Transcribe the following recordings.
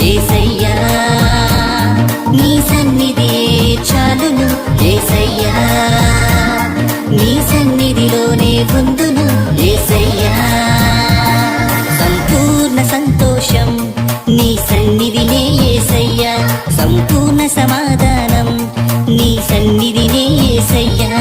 యేసయ్యా నీ సన్నిధియే చాలును యేసయ్యా నీ సన్నిధిలోనే ఉందును యేసయ్యా సంపూర్ణ సంతోషం నీ సన్నిధినే యేసయ్యా సంపూర్ణ సమాధానం నీ సన్నిధినే యేసయ్యా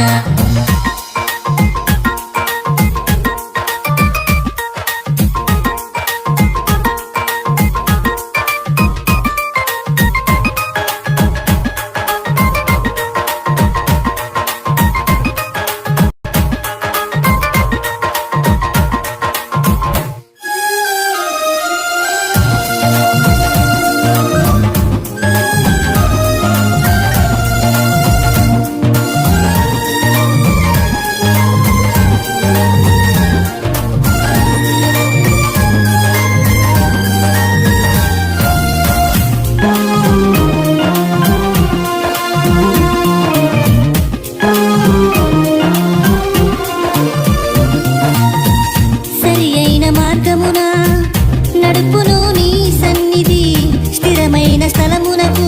నడుపును నీ సన్నిధి స్థిరమైన స్థలమునకు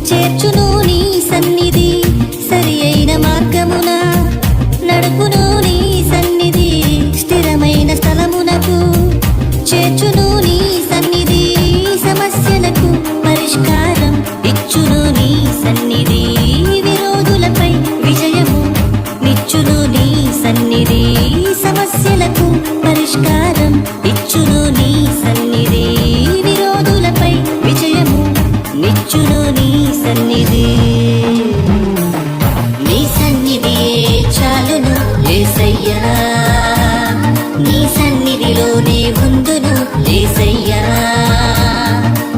చేర్చును నీ సన్నిధి సరి అయిన మార్గమున నడుపును నీ సన్నిధి స్థిరమైన స్థలమునకు చేర్చును నీ సన్నిధి సమస్యలకు పరిష్కారం ఇచ్చును నీ సన్నిధి విరోధులపై విజయము నిచ్చును నీ సన్నిధి సమస్యలకు పరిష్కారం ఇచ్చును నీ సన్నిధి విరోధులపై విజయము నిచ్చును నీ సన్నిధి నీ సన్నిధియే చాలును యేసయ్యా నీ సన్నిధిలోనే ఉందును యేసయ్యా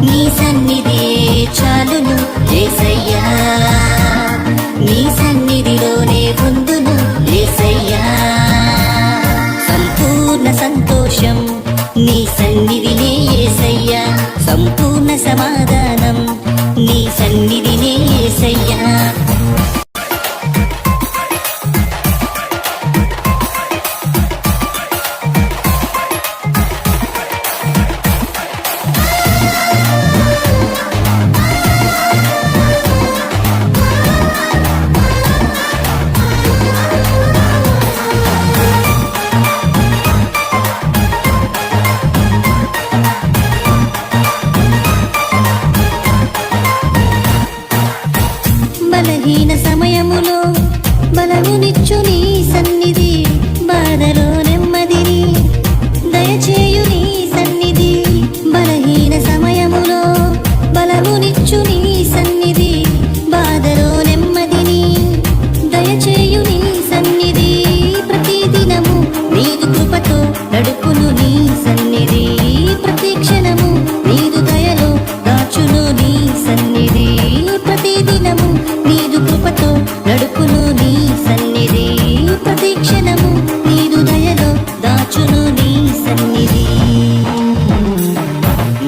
నీ సన్నిధియే చాలును యేసయ్యా నీ సన్నిధిలోనే ఉందును యేసయ్యా సంపూర్ణ సంతోషం నీ సన్నిధినే యేసయ్యా సంపూర్ణ సమాధానం నీ సన్నిధినే యేసయ్యా బలహీన సమయములో బలమునిచ్చు నీ సన్నిధి బాధలో నెమ్మదిని దయచేయు నీ సన్నిధి బలహీన సమయములో బలమునిచ్చు నీ సన్నిధి బాధలో నెమ్మదిని దయచేయు నీ సన్నిధి ప్రతిదినము నీదు కృపతో నడుపును నీ సన్నిధి ప్రతి క్షణము నీదు దయలో దాచును నీ సన్నిధి ప్రతిదినము నీదు కృపతో నడుపును నీ సన్నిధి ప్రతి క్షణము నీదు దయలో దాచును నీ సన్నిధి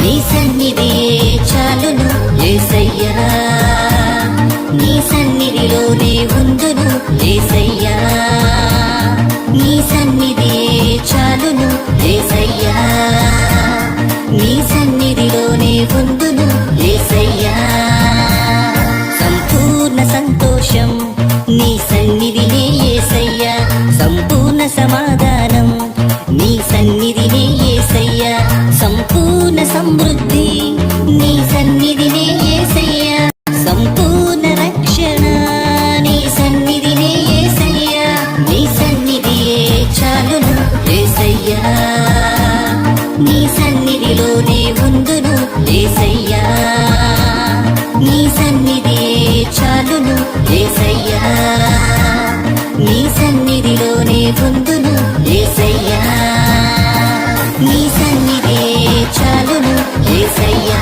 నీ సన్నిధియే చాలును యేసయ్యా నీ సన్నిధిలోనే ఉందును యేసయ్యా నీ సన్నిధియే చాలును యేసయ్యా నీ సన్నిధిలోనే ఉందును యేసయ్యా సంపూర్ణ సంతోషం నీ సన్నిధినే యేసయ్యా సంపూర్ణ సమాధానం నీ సన్నిధినే యేసయ్యా సంపూర్ణ సమృద్ధి నీ సన్నిధినే యేసయ్యా సంపూర్ణ రక్షణ నీ సన్నిధినే యేసయ్యా నీ సన్నిధియే చాలును యేసయ్యా నీ సన్నిధిలోనే ఉందును యేసయ్యా నీ సన్నిధియే చాలును యేసయ్యా నీ సన్నిధిలోనే ఉందును యేసయ్యా నీ సన్నిధియే చాలును యేసయ్యా